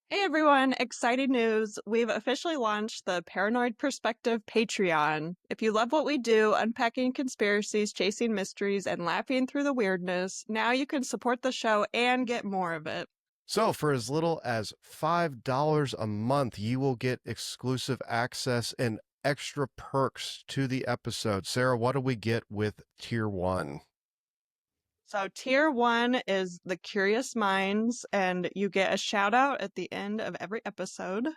Hey everyone, exciting news. We've officially launched the Paranoid Perspective Patreon. If you love what we do, unpacking conspiracies, chasing mysteries, and laughing through the weirdness, now you can support the show and get more of it. So, for as little as $5 a month, you will get exclusive access and extra perks to the episode. Sarah, what do we get with tier one? So, tier one is the Curious Minds, and you get a shout out at the end of every episode.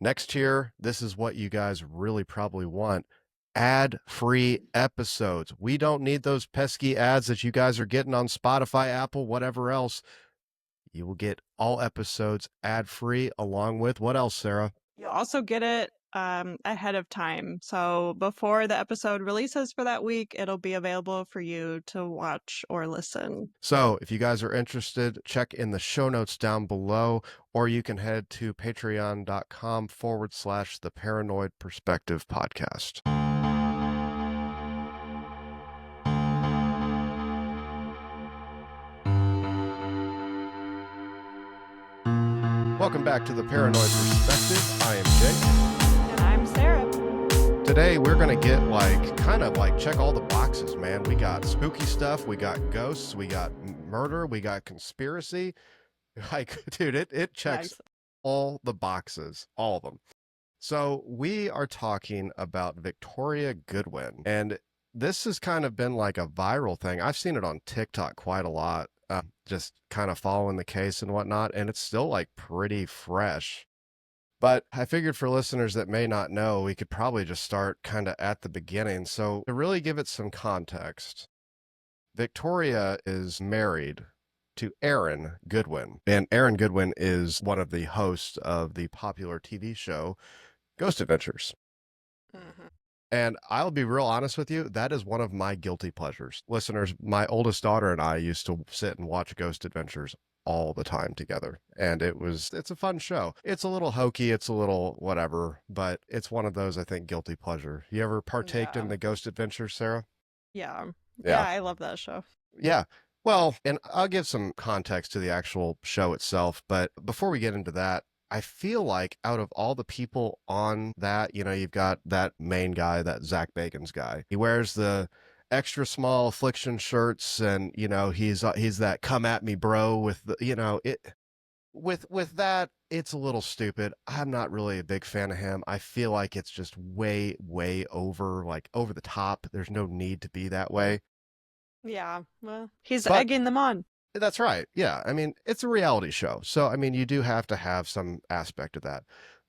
Next tier, this is what you guys really probably want, ad-free episodes. We don't need those pesky ads that you guys are getting on Spotify, Apple, whatever else. You will get all episodes ad-free along with what else, Sarah? You'll also get it ahead of time. So before the episode releases for that week, it'll be available for you to watch or listen. So if you guys are interested, check in the show notes down below, or you can head to patreon.com/the Paranoid Perspective Podcast. Welcome back to the Paranoid Perspective. I am Jake. And I'm Sarah. Today we're gonna get kind of check all the boxes, man. We got spooky stuff, we got ghosts, we got murder, we got conspiracy. Dude, it checks Nice. all the boxes, all of them. So we are talking about Victoria Goodwin, and this has kind of been like a viral thing. I've seen it on TikTok quite a lot, just kind of following the case and whatnot, and it's still like pretty fresh. But I figured for listeners that may not know, we could probably just start kind of at the beginning. So to really give it some context, Victoria is married to Aaron Goodwin. And Aaron Goodwin is one of the hosts of the popular TV show Ghost Adventures. Mm-hmm. And I'll be real honest with you, that is one of my guilty pleasures. Listeners, my oldest daughter and I used to sit and watch Ghost Adventures all the time together. And it's a fun show. It's a little hokey, it's a little whatever, but it's one of those, I think, guilty pleasure. You ever partaked in the Ghost Adventures, Sarah? Yeah. Yeah. I love that show. Yeah. Well, and I'll give some context to the actual show itself, but before we get into that, I feel like out of all the people on that, you've got that main guy, that Zach Bagans guy. He wears the extra small affliction shirts, and he's that come at me bro with the, with that, it's a little stupid. I'm not really a big fan of him. I feel like it's just way over, like over the top. There's no need to be that way. Yeah. Well, he's But egging them on. that's right. Yeah. I mean, it's a reality show. So, I mean, you do have to have some aspect of that.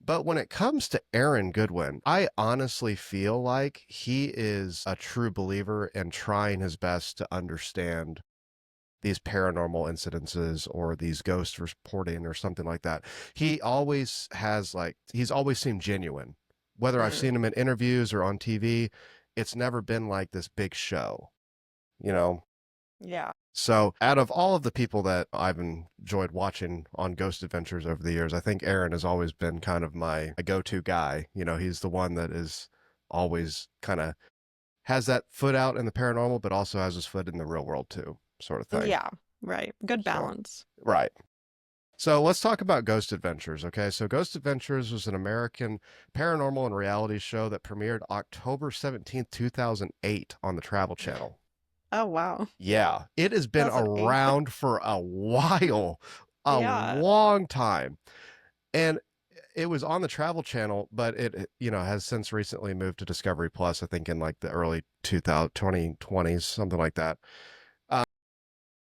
But when it comes to Aaron Goodwin, I honestly feel like he is a true believer and trying his best to understand these paranormal incidences or these ghost reporting or something like that. He always has he's always seemed genuine. Whether I've seen him in interviews or on TV, it's never been like this big show, you know? Yeah. So, out of all of the people that I've enjoyed watching on Ghost Adventures over the years, I think Aaron has always been kind of my go-to guy. He's the one that is always kind of has that foot out in the paranormal, but also has his foot in the real world too, sort of thing. Yeah. Right. Good balance. Right. So let's talk about Ghost Adventures, okay? So Ghost Adventures was an American paranormal and reality show that premiered October 17th, 2008 on the Travel Channel. Oh, wow. Yeah, it has been around for a while, a long time. And it was on the Travel Channel, but it has since recently moved to Discovery Plus, I think in like the early 2020s, something like that.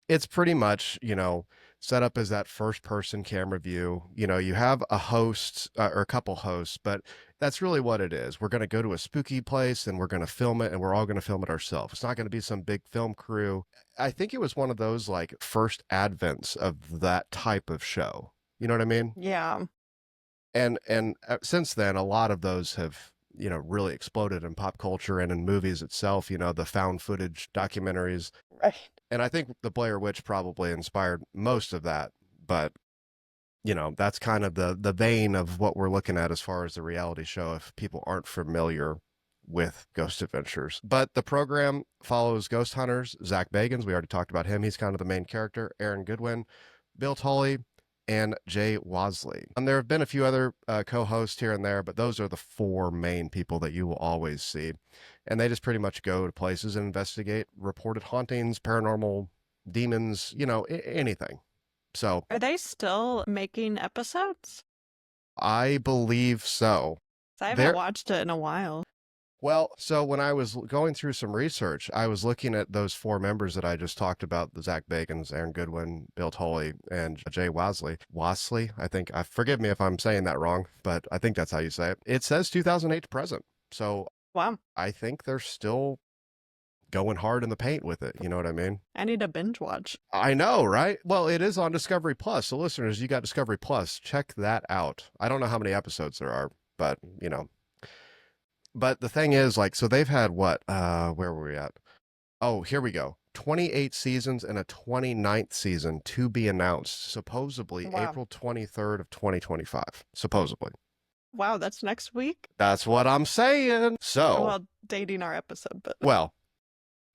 It's pretty much, set up as that first person camera view. You have a host or a couple hosts, but that's really what it is. We're going to go to a spooky place and we're going to film it, and we're all going to film it ourselves. It's not going to be some big film crew. I think it was one of those like first advents of that type of show. You know what I mean? Yeah. And since then, a lot of those have, really exploded in pop culture and in movies itself, the found footage documentaries. Right. And I think the Blair Witch probably inspired most of that, but that's kind of the vein of what we're looking at as far as the reality show, if people aren't familiar with Ghost Adventures. But the program follows ghost hunters. Zach Bagans, we already talked about him. He's kind of the main character. Aaron Goodwin, Bill Tully, and Jay Wasley. And there have been a few other co-hosts here and there, but those are the four main people that you will always see. And they just pretty much go to places and investigate reported hauntings, paranormal, demons, anything. So, are they still making episodes? I believe so. I haven't watched it in a while. Well, so when I was going through some research, I was looking at those four members that I just talked about, the Zach Bagans, Aaron Goodwin, Bill Tolley, and Jay Wasley. Wasley, I think. Forgive me if I'm saying that wrong, but I think that's how you say it. It says 2008 to present. So wow. I think they're still going hard in the paint with it. You know what I mean? I need to binge watch. I know, right? Well, it is on Discovery Plus. So listeners, you got Discovery Plus. Check that out. I don't know how many episodes there are, but But the thing is, like, so they've had what? Where were we at? Oh, here we go. 28 seasons and a 29th season to be announced, supposedly April 23rd of 2025. Supposedly. Wow, that's next week? That's what I'm saying. So, well, dating our episode, but well,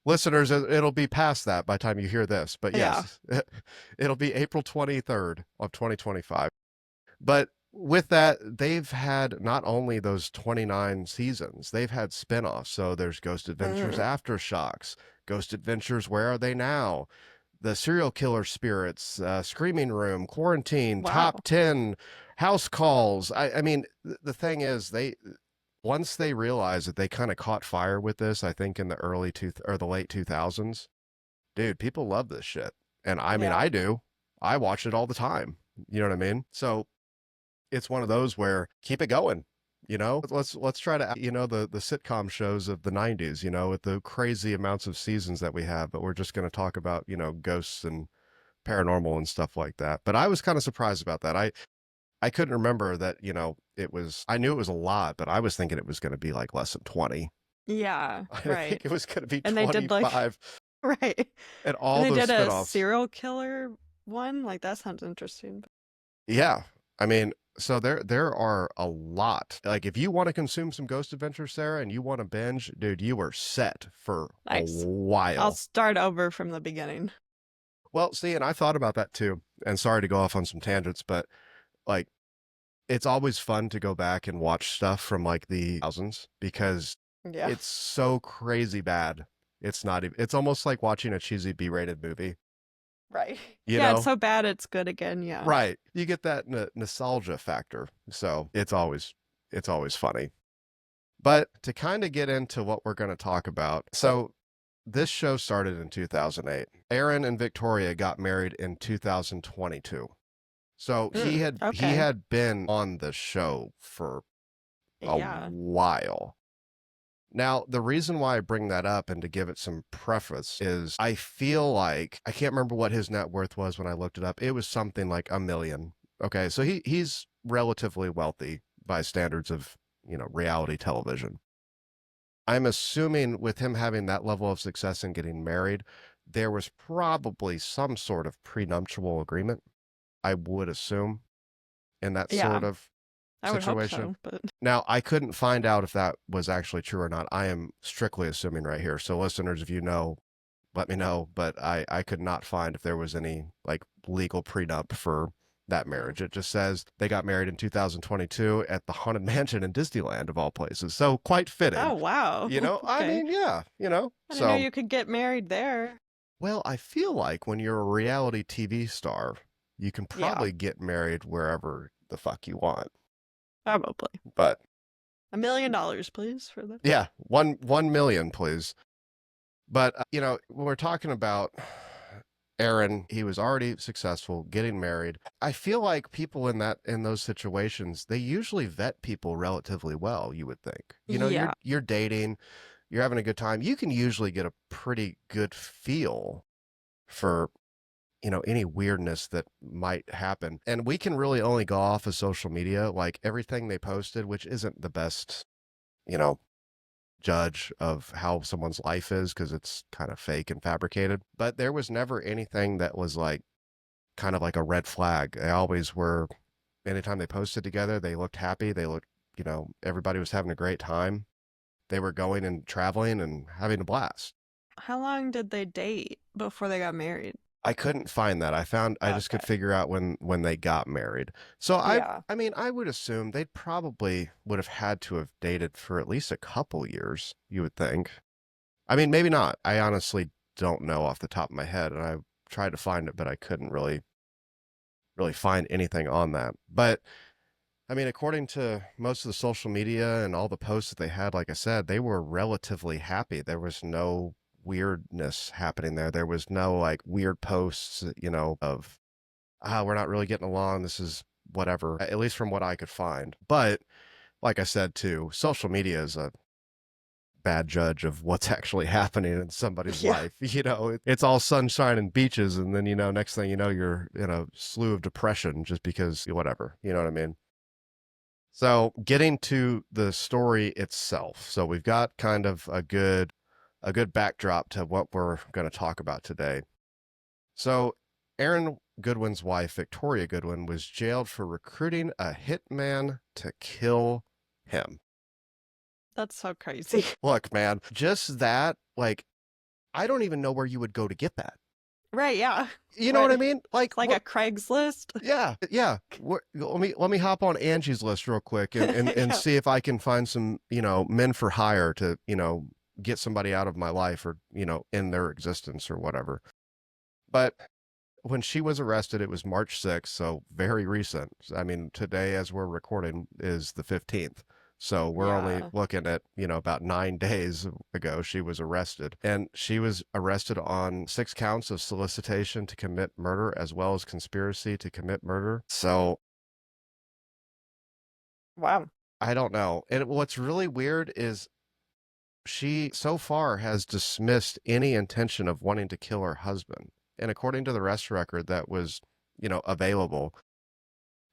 listeners, it'll be past that by the time you hear this. But yes, it'll be April 23rd of 2025. But with that, they've had not only those 29 seasons, they've had spin-offs. So there's Ghost Adventures Aftershocks, Ghost Adventures Where Are They Now, The Serial Killer Spirits, Screaming Room, Quarantine, Top 10, House Calls. I mean, the thing is, once they realized that they kind of caught fire with this, I think in the the late 2000s, dude, people love this shit. And I mean, I do. I watch it all the time. You know what I mean? So it's one of those where keep it going, let's try to, the sitcom shows of the 90s, with the crazy amounts of seasons that we have, but we're just going to talk about, ghosts and paranormal and stuff like that. But I was kind of surprised about that. I couldn't remember that, I knew it was a lot, but I was thinking it was going to be like less than 20. Yeah. I think it was going to be and 25. They did right. And all and they those did spinoffs. A serial killer one. Like, that sounds interesting. Yeah. I mean, so there are a lot. Like, if you want to consume some Ghost Adventures, Sarah, and you want to binge, dude, you are set for a while. I'll start over from the beginning. Well, see, and I thought about that too. And sorry to go off on some tangents, but like, it's always fun to go back and watch stuff from like the thousands because it's so crazy bad. It's not even, it's almost like watching a cheesy B-rated movie. Right. It's so bad it's good again. Yeah. Right. You get that nostalgia factor. So it's always funny. But to kind of get into what we're going to talk about. So this show started in 2008. Aaron and Victoria got married in 2022. So he had been on the show for a while. Now, the reason why I bring that up and to give it some preface is I feel like, I can't remember what his net worth was when I looked it up. It was something like $1 million. Okay, so he's relatively wealthy by standards of, reality television. I'm assuming with him having that level of success and getting married, there was probably some sort of prenuptial agreement, I would assume, in that sort of situation. I would hope so, but... Now, I couldn't find out if that was actually true or not. I am strictly assuming right here. So listeners, if you know, let me know. But I could not find if there was any like legal prenup for that marriage. It just says they got married in 2022 at the Haunted Mansion in Disneyland, of all places. So quite fitting. Oh, wow. Okay. I mean, yeah, I didn't know you could get married there. Well, I feel like when you're a reality TV star, you can probably get married wherever the fuck you want. Probably. But $1 million, please, for that. Yeah, 1 million, please. But when we're talking about Aaron, he was already successful, getting married. I feel like people in those situations, they usually vet people relatively well, you would think. You're dating, you're having a good time. You can usually get a pretty good feel for any weirdness that might happen. And we can really only go off of social media, like everything they posted, which isn't the best, judge of how someone's life is because it's kind of fake and fabricated. But there was never anything that was like kind of like a red flag. They always were, anytime they posted together, they looked happy. They looked, everybody was having a great time. They were going and traveling and having a blast. How long did they date before they got married? I couldn't find that. I just could Okay. figure out when they got married. So Yeah. I mean, I would assume they probably would have had to have dated for at least a couple years, you would think. I mean, maybe not. I honestly don't know off the top of my head, and I tried to find it, but I couldn't really find anything on that. But I mean, according to most of the social media and all the posts that they had, like I said, they were relatively happy. There was no weirdness happening there. There was no like weird posts, of, we're not really getting along. This is whatever, at least from what I could find. But like I said, too, social media is a bad judge of what's actually happening in somebody's Yeah. life. It's all sunshine and beaches. And then, next thing you know, you're in a slew of depression just because whatever, you know what I mean? So getting to the story itself. So we've got kind of a good backdrop to what we're going to talk about today. So Aaron Goodwin's wife, Victoria Goodwin, was jailed for recruiting a hitman to kill him. That's so crazy. Look, man, just that, like, I don't even know where you would go to get that. Right, yeah. You know what I mean? Like, It's like a Craigslist. yeah, yeah. Let me hop on Angie's List real quick and Yeah. see if I can find some, men for hire to, get somebody out of my life or, in their existence or whatever. But when she was arrested, it was March 6th, so very recent. I mean, today, as we're recording, is the 15th. So we're only Yeah. looking at, about 9 days ago, she was arrested. And she was arrested on 6 counts of solicitation to commit murder, as well as conspiracy to commit murder. So Wow. I don't know. And what's really weird is she so far has dismissed any intention of wanting to kill her husband. And according to the arrest record that was, available,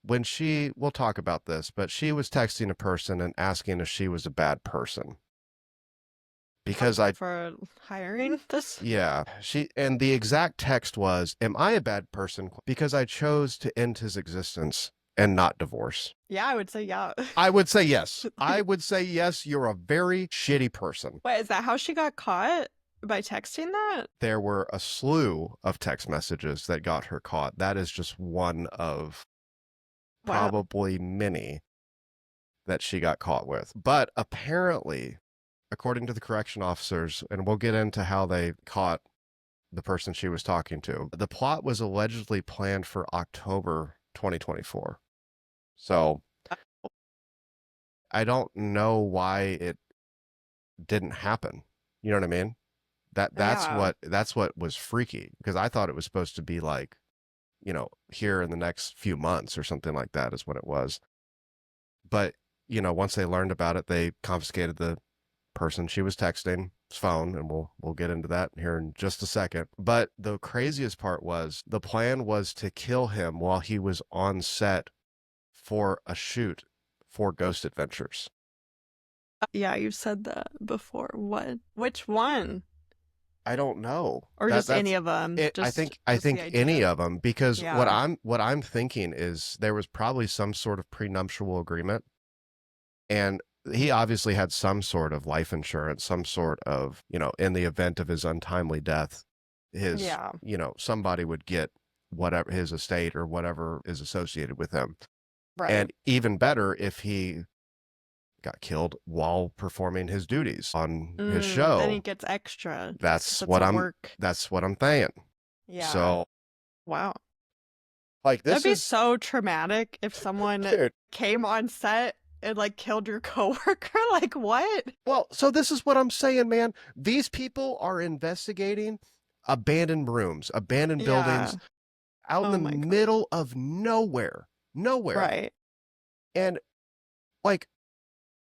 we'll talk about this, but she was texting a person and asking if she was a bad person. Because For hiring this? yeah, and the exact text was, "Am I a bad person? Because I chose to end his existence and not divorce." Yeah, I would say yeah. I would say yes. I Like, would say yes. You're a very shitty person. wait, is that how she got caught? By texting that? There were a slew of text messages that got her caught. That is just one of Wow. probably many that she got caught with. But apparently, according to the correction officers, and we'll get into how they caught the person she was talking to, the plot was allegedly planned for October 2024. So I don't know why it didn't happen. You know what I mean? That's Yeah. what was freaky, because I thought it was supposed to be like, here in the next few months or something like that is what it was. But, once they learned about it, they confiscated the person she was texting's phone, and we'll get into that here in just a second. But the craziest part was the plan was to kill him while he was on set for a shoot for Ghost Adventures. Yeah, you said that before. What? Which one? I don't know. Or just any That's of them? it. I Just think I just the think any idea. of them, because what Yeah. I'm thinking is there was probably some sort of prenuptial agreement, and he obviously had some sort of life insurance, some sort of, in the event of his untimely death, his, Yeah. somebody would get whatever his estate or whatever is associated with him. Right. And even better if he got killed while performing his duties on his Then he show. gets extra just because That's it's what at I'm work. that's what I'm saying. Yeah. So Wow. like That'd this be is so traumatic if someone dude. came on set and like killed your coworker. Like what? Well, so this is what I'm saying, man. These people are investigating abandoned rooms, abandoned Yeah. buildings out in Oh the my God. middle of nowhere. Nowhere. Right. And like,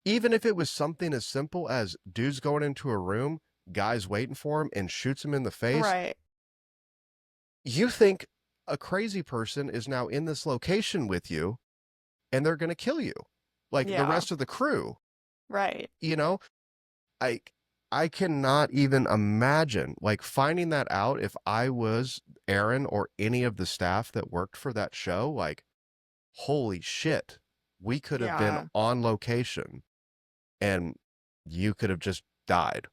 even if it was something as simple as dudes going into a room, guys waiting for him and shoots him in the face, Right. you think a crazy person is now in this location with you and they're going to kill you. Like the Yeah. rest of the crew, Right. you know? I I cannot even imagine like finding that out if I was Aaron or any of the staff that worked for that show. Like, holy shit, we could have been Yeah. on location and you could have just died.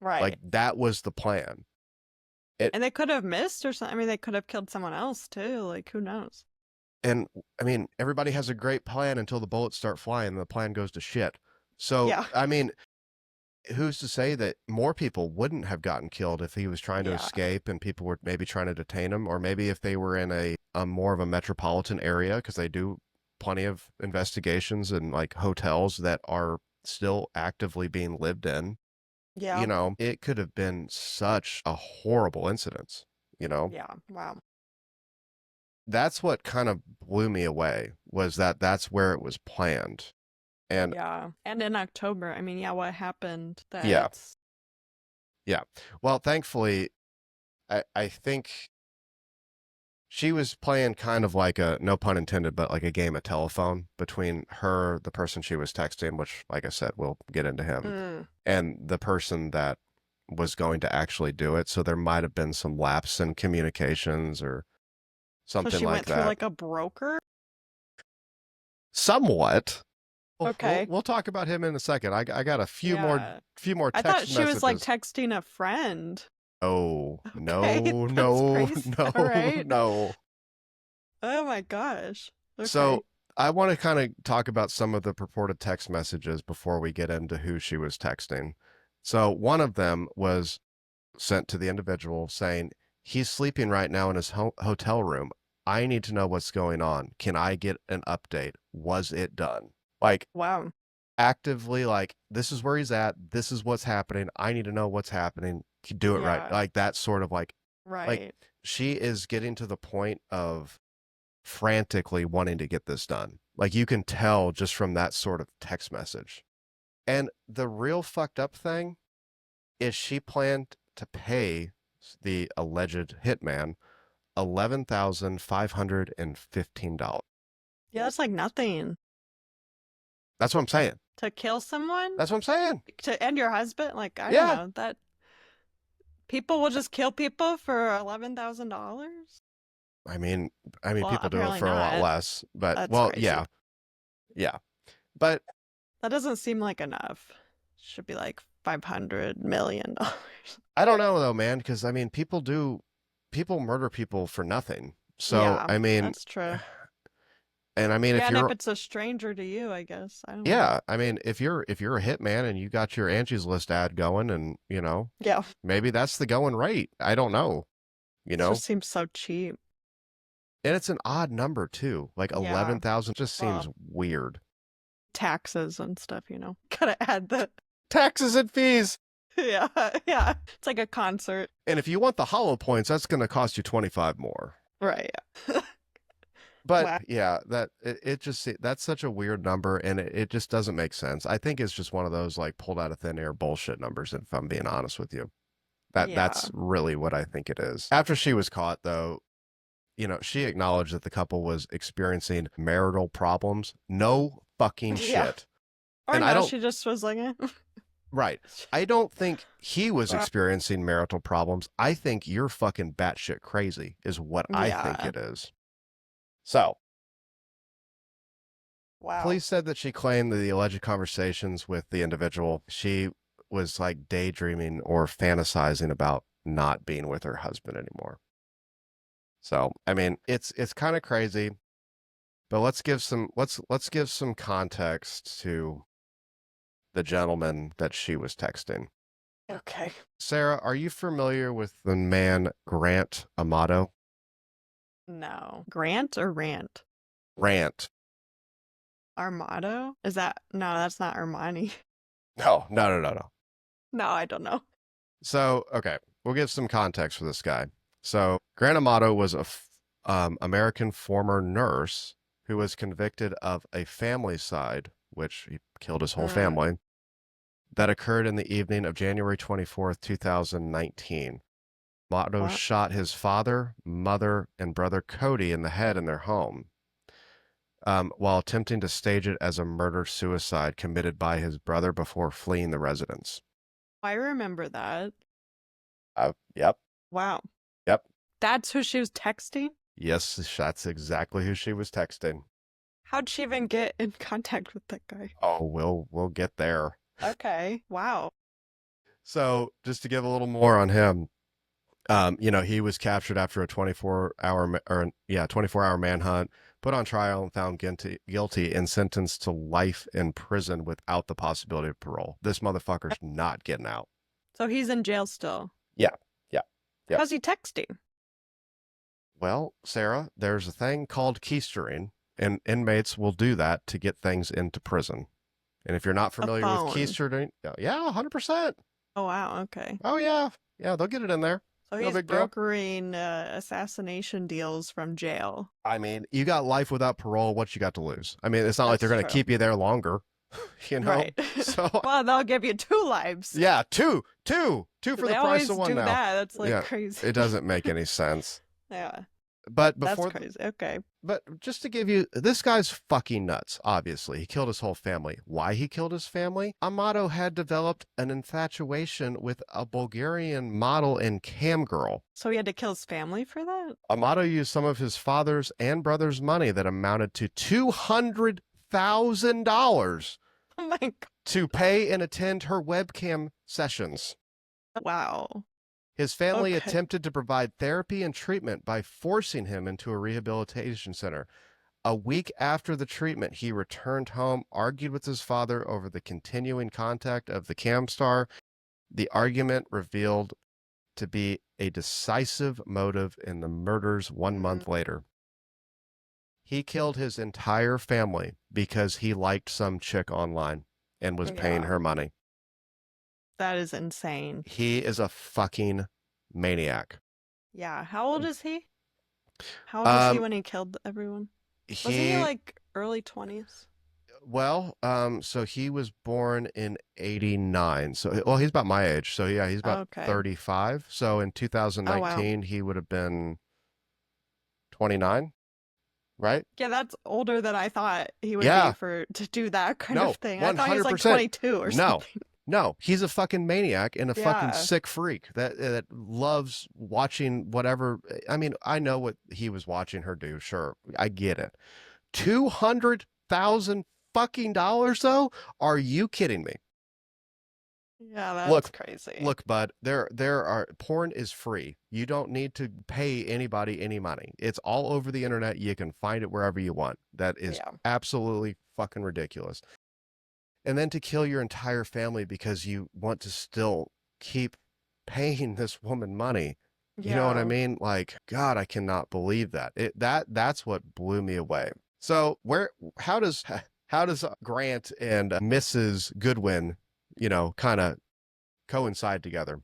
Like Right. that was the plan. And they could have missed or something. I mean, they could have killed someone else too. Like, who knows? And I mean, everybody has a great plan until the bullets start flying and the plan goes to shit. So, Yeah. I mean, who's to say that more people wouldn't have gotten killed if he was trying to escape and people were maybe trying to detain him, or maybe if they were in a more of a metropolitan area, because they do plenty of investigations and like hotels that are still actively being lived in. Yeah. It could have been such a horrible incident, Yeah. Wow. That's what kind of blew me away, was that that's where it was planned. And yeah. And in October, I mean, yeah, what happened that yeah. it's... Yeah. Well, thankfully, I think she was playing kind of like a, no pun intended, but like a game of telephone between her, the person she was texting, which, like I said, we'll get into him, and the person that was going to actually do it. So there might have been some lapse in communications or something like that. So she went through like a broker? Somewhat. Okay. We'll talk about him in a second. I got a few more text messages. I thought she was like texting a friend. Oh, okay, no, right? no. Oh my gosh. Okay. So I want to kind of talk about some of the purported text messages before we get into who she was texting. So one of them was sent to the individual saying, he's sleeping right now in his hotel room. I need to know what's going on. Can I get an update? Was it done? Like, wow. Actively, like, this is where he's at. This is what's happening. I need to know what's happening. Do it right. Like that sort of like, like she is getting to the point of frantically wanting to get this done. Like you can tell just from that sort of text message. And the real fucked up thing is she planned to pay the alleged hitman $11,515. Yeah, that's like nothing. That's what I'm saying. To kill someone? That's what I'm saying. To end your husband? Like, I don't know. That people will just kill people for $11,000? I mean, people do it for a lot less, but that's crazy. yeah. But that doesn't seem like enough. Should be like $500 million. I don't know though, man, because I mean, people murder people for nothing. So I mean, that's true. And I mean, if it's a stranger to you, I guess. I don't know. I mean, if you're a hitman and you got your Angie's List ad going, and maybe that's the going rate. I don't know. It just seems so cheap. And it's an odd number too. Like 11,000 just seems weird. Taxes and stuff, Gotta add the taxes and fees. Yeah. It's like a concert. And if you want the hollow points, that's going to cost you 25 more. Right. But that's such a weird number, and it just doesn't make sense. I think it's just one of those like pulled out of thin air bullshit numbers, if I'm being honest with you. That's really what I think it is. After she was caught though, she acknowledged that the couple was experiencing marital problems. No fucking shit. Or and no, she just was like, Right. I don't think he was experiencing marital problems. I think you're fucking batshit crazy is what I think it is. So, police said that she claimed that the alleged conversations with the individual, she was like daydreaming or fantasizing about not being with her husband anymore. So, I mean, it's kind of crazy, but let's give some context to the gentleman that she was texting. Okay. Sarah, are you familiar with the man Grant Amato? No. Grant or Rant? Rant. Armato? Is that... No, that's not Armani. No. No, I don't know. So, okay. We'll give some context for this guy. So, Grant Amato was a American former nurse who was convicted of a family-side, which he killed his whole family, that occurred in the evening of January 24th, 2019. Amato shot his father, mother, and brother Cody in the head in their home while attempting to stage it as a murder-suicide committed by his brother before fleeing the residence. I remember that. Yep. Wow. Yep. That's who she was texting? Yes, that's exactly who she was texting. How'd she even get in contact with that guy? Oh, we'll get there. Okay. Wow. So, just to give a little more on him, He was captured after a 24-hour manhunt, put on trial and found guilty and sentenced to life in prison without the possibility of parole. This motherfucker's not getting out. So he's in jail still. Yeah. How's he texting? Well, Sarah, there's a thing called keystering, and inmates will do that to get things into prison. And if you're not familiar with keystering, yeah, 100%. Oh, wow. Okay. Oh, yeah. Yeah, they'll get it in there. So he's brokering assassination deals from jail. I mean, you got life without parole. What you got to lose? I mean, it's not like they're going to keep you there longer, Right. So, well, they'll give you 2 lives. Yeah, two for the price of one now. That's like crazy. It doesn't make any sense. Yeah. But that's crazy. Okay. But just to give you, this guy's fucking nuts, obviously. He killed his whole family. Why he killed his family? Amato had developed an infatuation with a Bulgarian model and cam girl. So he had to kill his family for that? Amato used some of his father's and brother's money that amounted to $200,000 oh my God. to pay and attend her webcam sessions. Wow. His family attempted to provide therapy and treatment by forcing him into a rehabilitation center. A week after the treatment, he returned home, argued with his father over the continuing contact of the cam star. The argument revealed to be a decisive motive in the murders 1 month later. He killed his entire family because he liked some chick online and was paying her money. That is insane. He is a fucking maniac. Yeah. How old is he? How old was he when he killed everyone? Was he like early 20s? Well, so he was born in 89. So, well, he's about my age. So yeah, he's about 35. So in 2019, he would have been 29, right? Yeah, that's older than I thought he would be to do that kind of thing. 100%. I thought he was like 22 or something. No, he's a fucking maniac and a fucking sick freak that loves watching whatever. I mean, I know what he was watching her do. Sure, I get it. $200,000 fucking dollars though? Are you kidding me? Yeah, that's crazy. Look, bud, there are porn is free. You don't need to pay anybody any money. It's all over the internet. You can find it wherever you want. That is absolutely fucking ridiculous. And then to kill your entire family because you want to still keep paying this woman money. You know what I mean? Like, God, I cannot believe that. That's what blew me away. So how does Grant and Mrs. Goodwin, kind of coincide together?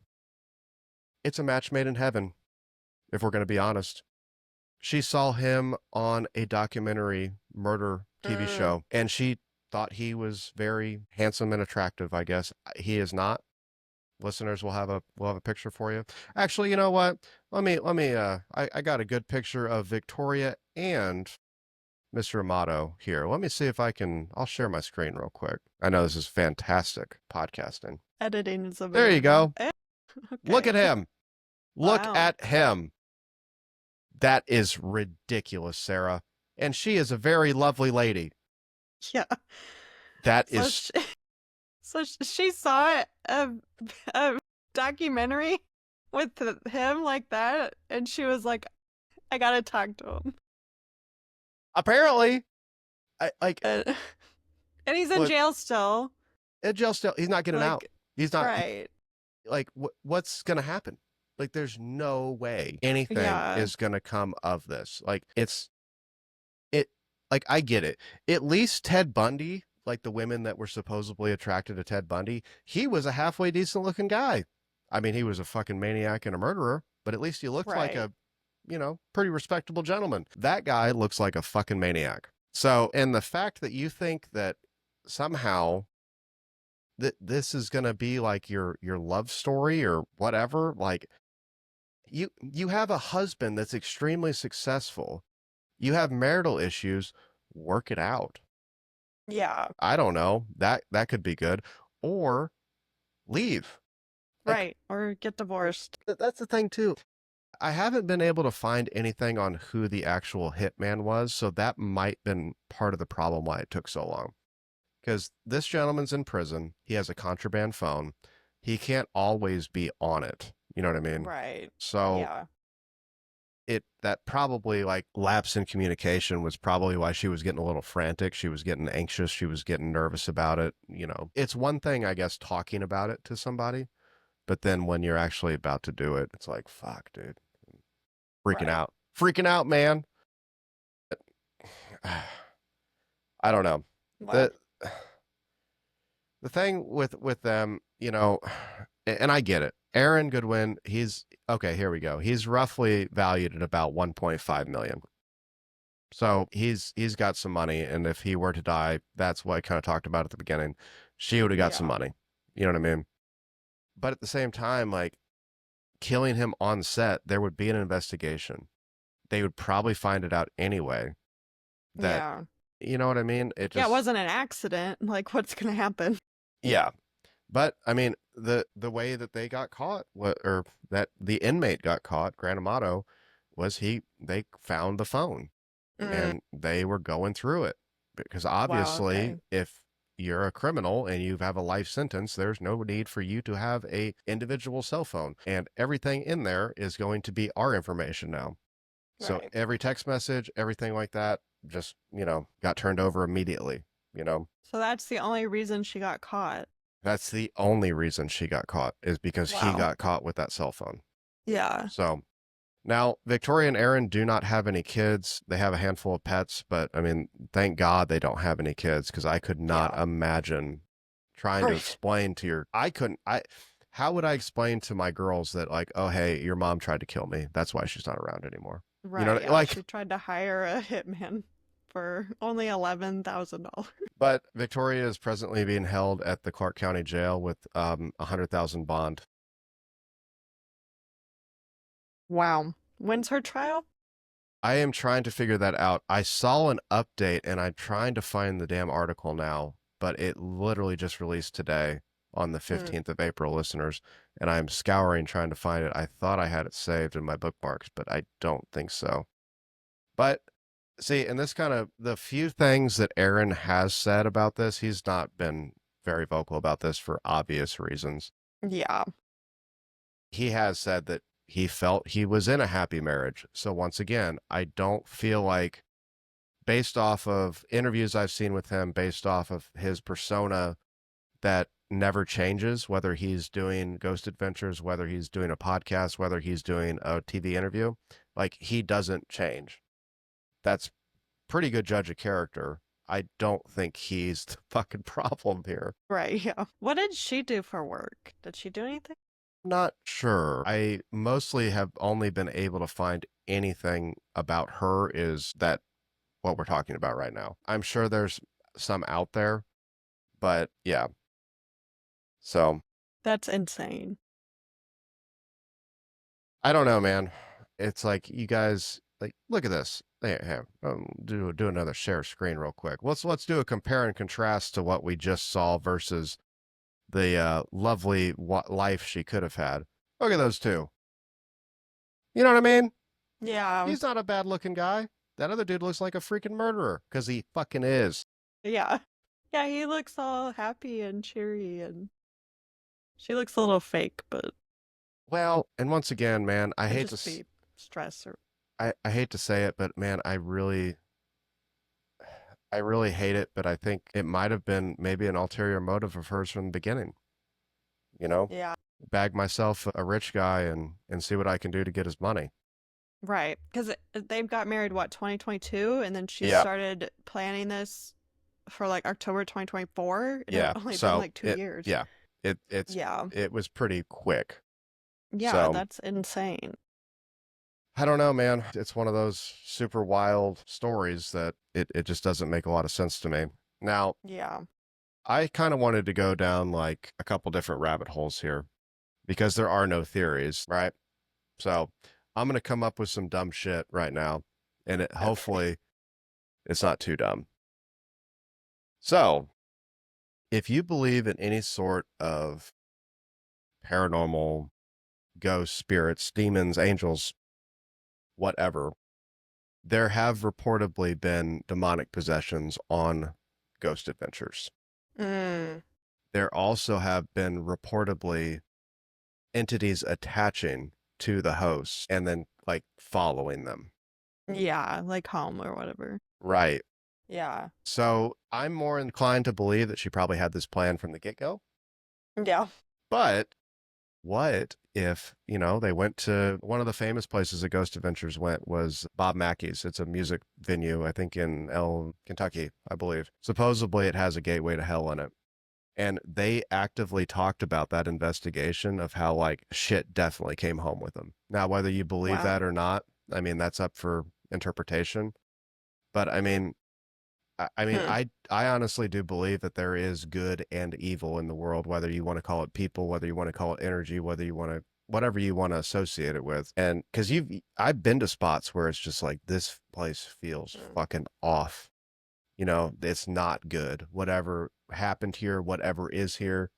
It's a match made in heaven, if we're going to be honest. She saw him on a documentary murder TV show, and she thought he was very handsome and attractive. I guess he is not. Listeners, we'll have a picture for you. Actually, you know what? Let me. I got a good picture of Victoria and Mr. Amato here. Let me see if I'll share my screen real quick. I know this is fantastic podcasting. Editing is there. You go. Look at him. Look at him. That is ridiculous, Sarah. And she is a very lovely lady. Yeah. That is. So she saw a documentary with him like that, and she was like, I gotta talk to him. Apparently. And he's in jail still. In jail still. He's not getting out. He's not. Right. Like, what's going to happen? Like, there's no way anything is going to come of this. Like, I get it. At least Ted Bundy, like the women that were supposedly attracted to Ted Bundy, he was a halfway decent looking guy. I mean, he was a fucking maniac and a murderer, but at least he looked like a, pretty respectable gentleman. That guy looks like a fucking maniac. So, and the fact that you think that somehow that this is going to be like your love story or whatever, like you have a husband that's extremely successful. You have marital issues, work it out. Yeah. I don't know. That could be good. Or leave. Right. Or get divorced. That's the thing too. I haven't been able to find anything on who the actual hitman was, so that might have been part of the problem why it took so long. Because this gentleman's in prison. He has a contraband phone. He can't always be on it. You know what I mean? Right. So Yeah. that probably like lapse in communication was probably why she was getting a little frantic. She was getting anxious. She was getting nervous about it. You know, it's one thing, I guess, talking about it to somebody, but then when you're actually about to do it, it's like, fuck, dude, Right. freaking out, man. I don't know. Well, The the thing with them, you know, and I get it. Aaron Goodwin, he's okay, here we go. He's roughly valued at about 1.5 million. So he's got some money, and if he were to die, that's what I kind of talked about at the beginning. She would have got some yeah. money. You know what I mean? But at the same time, like killing him on set, there would be an investigation. They would probably find it out anyway. That Yeah. you know what I mean? It Yeah, it just wasn't an accident. Like, what's gonna happen? yeah. But I mean, the way that they got caught, or that the inmate got caught, Grant Amato, was they found the phone Mm. and they were going through it because Wow, obviously, okay. if you're a criminal and you have a life sentence, there's no need for you to have a individual cell phone, and everything in there is going to be our information now. So Right. every text message, everything like that, just got turned over immediately. You know, So that's the only reason she got caught. that's the only reason she got caught is because he Wow. got caught with that cell phone. Yeah. So now Victoria and Aaron do not have any kids. They have a handful of pets, but I mean, thank God they don't have any kids because I could not Yeah. imagine trying to Right. explain to how would I explain to my girls that like, oh, hey, your mom tried to kill me. That's why she's not around anymore. You know, Right. Yeah. like, She tried to hire a hitman for only $11,000. but Victoria is presently being held at the Clark County Jail with 100,000 bond. Wow. When's her trial? I am trying to figure that out. I saw an update and I'm trying to find the damn article now, but it literally just released today on the Mm. 15th of April, listeners, and I'm scouring trying to find it. I thought I had it saved in my bookmarks, but I don't think so. But see, and this kind of the few things that Aaron has said about this, he's not been very vocal about this for obvious reasons. Yeah. He has said that he felt he was in a happy marriage. So once again, I don't feel like, based off of interviews I've seen with him, based off of his persona that never changes, whether he's doing Ghost Adventures, whether he's doing a podcast, whether he's doing a TV interview, like he doesn't change. That's pretty good judge of character. I don't think he's the fucking problem here. Right. Yeah. What did she do for work? Did she do anything? Not sure. I mostly have only been able to find anything about her is that what we're talking about right now. I'm sure there's some out there, but yeah. So That's insane. I don't know, man. It's like you guys like look at this. Here, do another share screen real quick. Let's do a compare and contrast to what we just saw versus the lovely life she could have had. Look at those two. You know what I mean? Yeah. He's not a bad looking guy. That other dude looks like a freaking murderer because he fucking is. Yeah. Yeah, he looks all happy and cheery, and she looks a little fake, but Well, and once again, man, could just be stress or I hate to say it, but man, I really hate it, but I think it might have been maybe an ulterior motive of hers from the beginning. You know, yeah. bag myself a rich guy and see what I can do to get his money. Right. Because they got married, what, 2022? And then she Yeah, started planning this for like October 2024. It had yeah. only been So like 2 years. yeah, Yeah. it was pretty quick. Yeah, So that's insane. I don't know, man. It's one of those super wild stories that it just doesn't make a lot of sense to me. Now, Yeah. I kind of wanted to go down like a couple different rabbit holes here because there are no theories, right? So I'm going to come up with some dumb shit right now, and Okay. hopefully it's not too dumb. So if you believe in any sort of paranormal, ghosts, spirits, demons, angels, whatever, there have reportedly been demonic possessions on Ghost Adventures. Mm. There also have been reportedly entities attaching to the hosts and then like following them. Yeah, like home or whatever. Right. Yeah. So I'm more inclined to believe that she probably had this plan from the get-go. Yeah. But what if, they went to one of the famous places that Ghost Adventures went was Bob Mackey's. It's a music venue, I think in Kentucky, I believe. Supposedly it has a gateway to hell in it. And they actively talked about that investigation of how like shit definitely came home with them. Now, whether you believe Wow. that or not, I mean, that's up for interpretation. But I mean, Hmm. I honestly do believe that there is good and evil in the world, whether you want to call it people, whether you want to call it energy, whether you want to, whatever you want to associate it with. And because I've been to spots where it's just like, this place feels Hmm. fucking off. It's not good. Whatever happened here, whatever is here,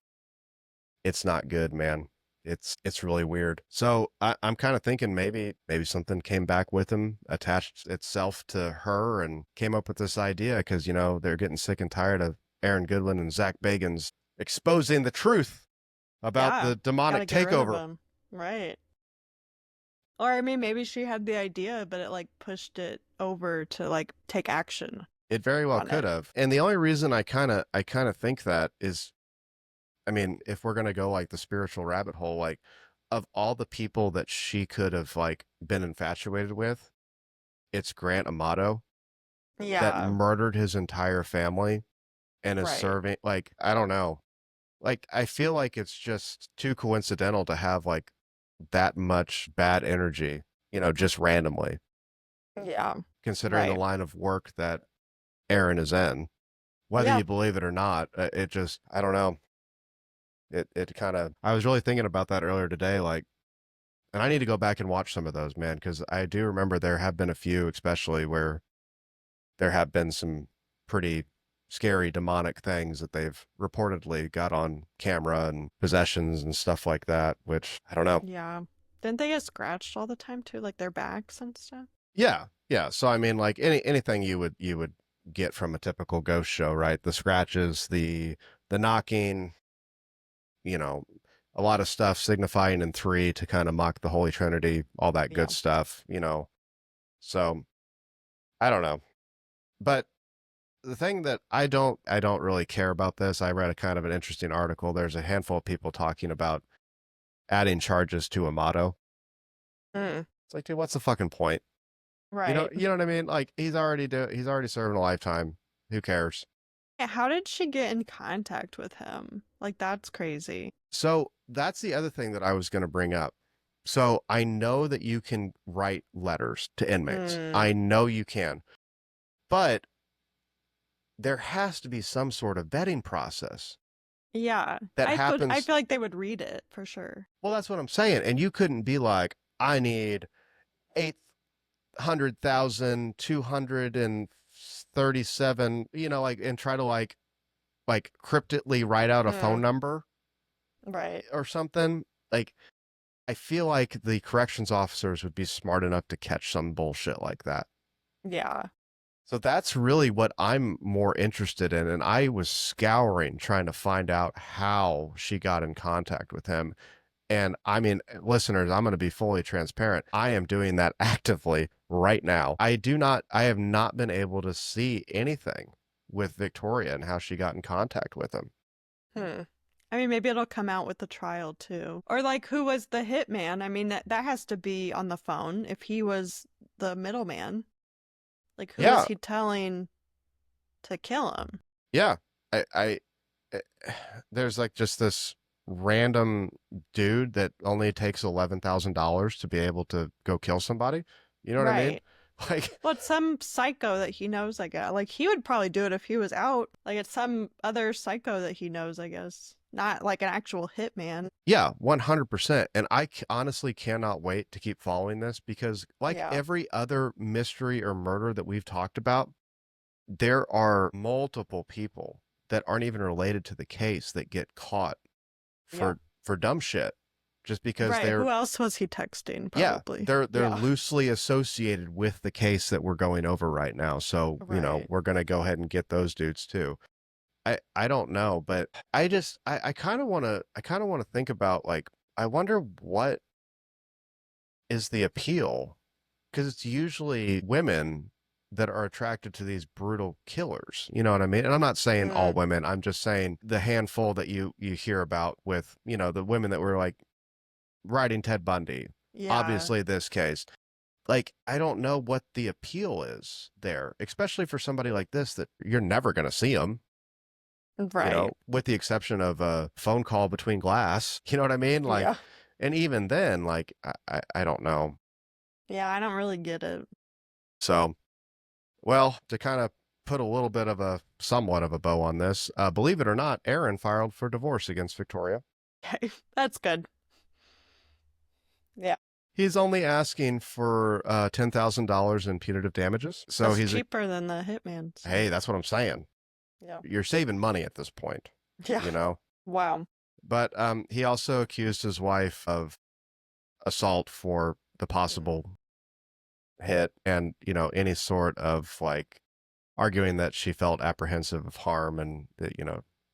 it's not good, man. It's really weird. So I'm kind of thinking maybe something came back with him, attached itself to her, and came up with this idea because they're getting sick and tired of Aaron Goodwin and Zach Bagans exposing the truth about Yeah. the demonic Gotta get rid of takeover. him. Right. Or I mean, maybe she had the idea, but it like pushed it over to like take action It very well on could it. have. And the only reason I kind of think that is, I mean, if we're gonna go like the spiritual rabbit hole, like of all the people that she could have like been infatuated with, it's Grant Amato that Yeah. murdered his entire family and is Right. serving like I don't know. Like I feel like it's just too coincidental to have like that much bad energy, just randomly, Yeah. considering the Right. line of work that Aaron is in. Whether Yeah. you believe it or not, it just I don't know. It kind of I was really thinking about that earlier today, like, and I need to go back and watch some of those, man, because I do remember there have been a few, especially where there have been some pretty scary demonic things that they've reportedly got on camera and possessions and stuff like that, which I don't know. Yeah. Didn't they get scratched all the time too, like their backs and stuff? Yeah. Yeah. So I mean like anything you would get from a typical ghost show, right? The scratches, the knocking, you know, a lot of stuff signifying in three to kind of mock the Holy Trinity, all that Yeah. good stuff. So I don't know. But the thing that I don't really care about this. I read a kind of an interesting article. There's a handful of people talking about adding charges to Amato. Mm. It's like, dude, what's the fucking point? Right. You know what I mean? Like he's already serving a lifetime. Who cares? Yeah, how did she get in contact with him? Like that's crazy. So that's the other thing that I was going to bring up. So I know that you can write letters to inmates. Mm. I know you can, but there has to be some sort of vetting process Yeah. that I happens. feel like they would read it for sure. Well, that's what I'm saying. And you couldn't be like, I need 800,237, like, and try to like cryptically write out a phone Mm. number Right. or something. Like, I feel like the corrections officers would be smart enough to catch some bullshit like that. Yeah. So that's really what I'm more interested in. And I was scouring trying to find out how she got in contact with him. And I mean, listeners, I'm going to be fully transparent. I am doing that actively right now. I have not been able to see anything with Victoria and how she got in contact with him. Hmm. I mean, maybe it'll come out with the trial too. Or like who was the hitman? I mean, that has to be on the phone if he was the middleman. Like who was Yeah. he telling to kill him? Yeah. I eh, there's like just this random dude that only takes $11,000 to be able to go kill somebody. You know what I mean? Right. Like, Well, it's some psycho that he knows, I guess. Like he would probably do it if he was out. Like it's some other psycho that he knows, I guess. Not like an actual hitman. yeah, 100%. And honestly cannot wait to keep following this because, like Yeah. every other mystery or murder that we've talked about, there are multiple people that aren't even related to the case that get caught Yeah. for dumb shit just because Right. they're Who else was he texting? yeah, Probably. they're Yeah. loosely associated with the case that we're going over right now. So, Right. we're going to go ahead and get those dudes too. I don't know, but I kind of want to think about like I wonder what is the appeal, because it's usually women that are attracted to these brutal killers. You know what I mean? And I'm not saying all Mm, women. I'm just saying the handful that you hear about with, the women that were like riding Ted Bundy. yeah, Obviously this case. Like, I don't know what the appeal is there, especially for somebody like this that you're never going to see them, right. with the exception of a phone call between glass. You know what I mean? Like, Yeah. and even then, like, I don't know. Yeah, I don't really get it. So, well, to kind of put a little bit of a somewhat of a bow on this, believe it or not, Aaron filed for divorce against Victoria. Okay, that's good. Yeah. He's only asking for $10,000 in punitive damages. So That's he's a, cheaper than the hitman, hey, so that's what I'm saying. yeah. You're saving money at this point, Yeah. you know? Wow. But he also accused his wife of assault for the Mm. possible hit and, any sort of like arguing that she felt apprehensive of harm and that,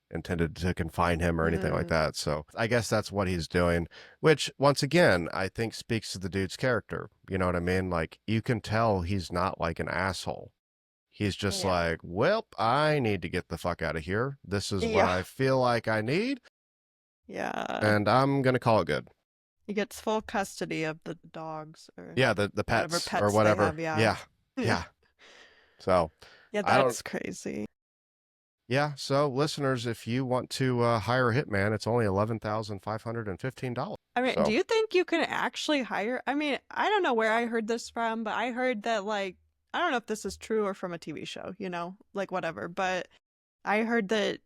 intended to confine him or anything like Mm, that. So I guess that's what he's doing, which once again, I think speaks to the dude's character. You know what I mean? Like you can tell he's not like an asshole. He's just yeah. like, well, I need to get the fuck out of here. This is what Yeah. I feel like I need, Yeah. and I'm going to call it good. He gets full custody of the dogs or Yeah, the whatever pets or pets they whatever. have, yeah. Yeah. Yeah. So Yeah, I don't, that's crazy. yeah. So listeners, if you want to hire a hitman, it's only $11,515. I mean, do So you think you can actually hire? I mean, I don't know where I heard this from, but I heard that, like, I don't know if this is true or from a TV show, like whatever. But I heard that,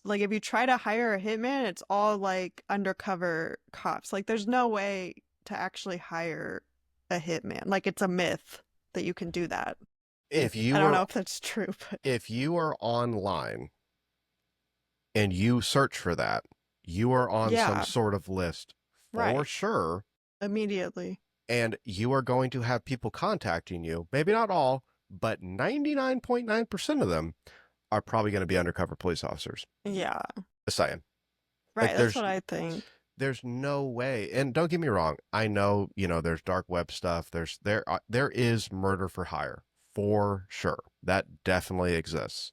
like, if you try to hire a hitman, it's all like undercover cops. Like, there's no way to actually hire a hitman. Like, it's a myth that you can do that. if I you don't are know if that's true, but if you are online and you search for that, you are on some yeah, sort of list for right. sure. Immediately. And you are going to have people contacting you. Maybe not all, but 99.9% of them are probably going to be undercover police officers. Yeah. Just saying. Like Right. That's there's what I think. there's no way. And don't get me wrong, I know, there's dark web stuff. There is murder for hire for sure. That definitely exists.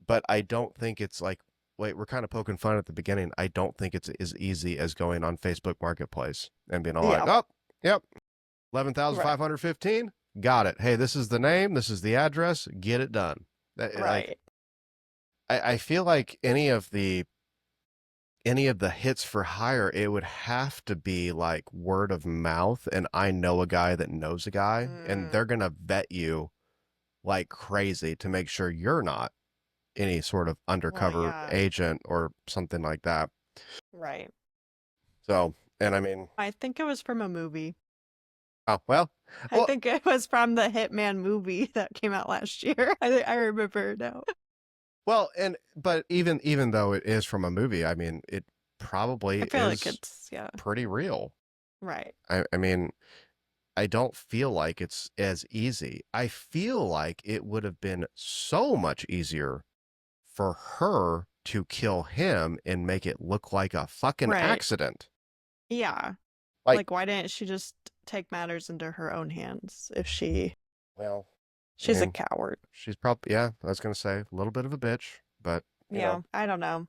But I don't think it's like, wait, we're kind of poking fun at the beginning. I don't think it's as easy as going on Facebook Marketplace and being all like, Yeah. oh, yep, Right. 11,515. Got it. Hey, this is the name. This is the address. Get it done. Like, Right. I feel like any of the hits for hire, it would have to be like word of mouth. And I know a guy that knows a guy, and Mm. they're going to vet you like crazy to make sure you're not any sort of Well, undercover yeah. agent or something like that. Right. So, and I mean, I think it was from a movie. oh, well, I well, think it was from the Hitman movie that came out last year. I remember now. but even though it is from a movie, I mean, it probably I feel like is it's, yeah. pretty real. Right. I mean, I don't feel like it's as easy. I feel like it would have been so much easier for her to kill him and make it look like a fucking Right. accident. Yeah. Like, Like, why didn't she just take matters into her own hands if well, I she's a mean, coward? she's probably, yeah, I was going to say a little bit of a bitch, but, Yeah. I don't know.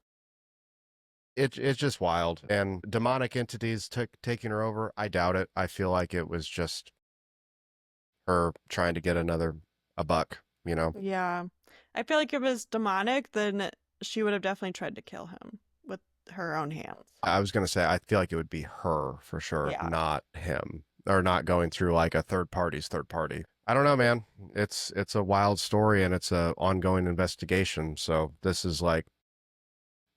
it's just wild. And demonic entities taking her over, I doubt it. I feel like it was just her trying to get a buck. Yeah. I feel like if it was demonic, then she would have definitely tried to kill him with her own hands. I was going to say, I feel like it would be her for sure, Yeah. not him, or not going through like a third party's third party. I don't know, man. It's a wild story and it's a ongoing investigation. So this is like,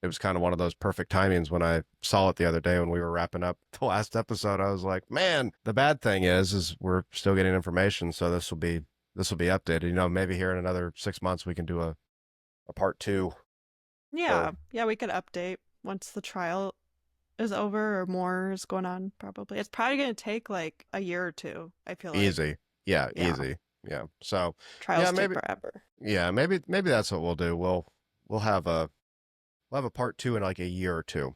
it was kind of one of those perfect timings when I saw it the other day when we were wrapping up the last episode. I was like, man, the bad thing is we're still getting information. So this will be updated. Maybe here in another 6 months, we can do a part two Yeah. or Yeah, we could update once the trial is over or more is going on, probably. It's probably going to take like a year or two, I feel like. easy. Yeah. Yeah. Easy. Yeah. So yeah, Trials take maybe, forever. yeah, maybe that's what we'll do. We'll have a part two in like a year or two,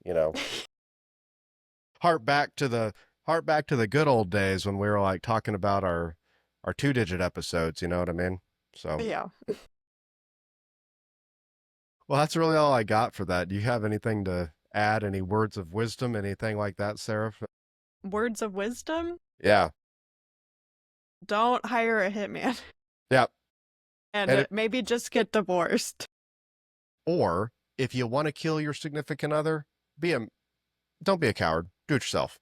you know? heart back to the good old days when we were like talking about our 2-digit episodes, you know what I mean? So Yeah. well, that's really all I got for that. Do you have anything to add? Any words of wisdom, anything like that, Sarah? Words of wisdom? Yeah. Don't hire a hitman. Yep. And maybe just get divorced. Or if you want to kill your significant other, don't be a coward. Do it yourself.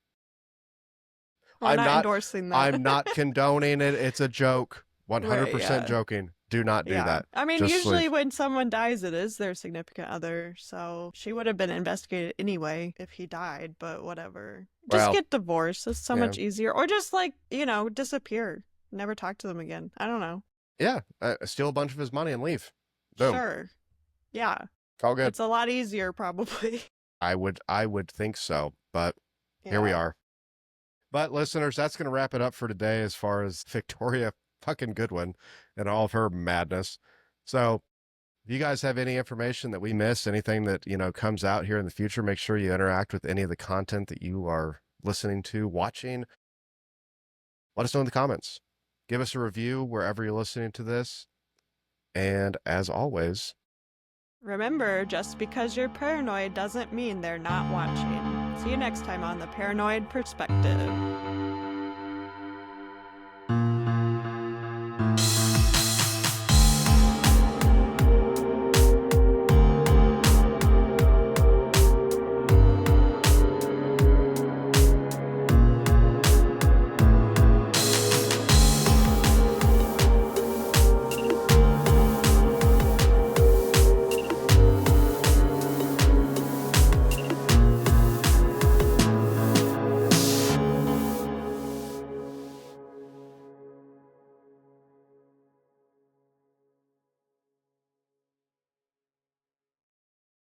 We're not endorsing that. I'm not condoning it. It's a joke. 100% Right, yeah. joking. Do not do that. I mean, Just usually leave. when someone dies, it is their significant other. So she would have been investigated anyway if he died, but whatever. Just get divorced. It's so much easier. Or just like, disappear. Never talk to them again. I don't know. Yeah. Steal a bunch of his money and leave. Boom. Sure. Yeah. All good. It's a lot easier, probably. I would think so, but here we are. But listeners, that's going to wrap it up for today as far as Victoria fucking Goodwin and all of her madness. So if you guys have any information that we missed, anything that, comes out here in the future, make sure you interact with any of the content that you are listening to, watching. Let us know in the comments. Give us a review wherever you're listening to this. And as always, remember, just because you're paranoid doesn't mean they're not watching. See you next time on The Paranoid Perspective.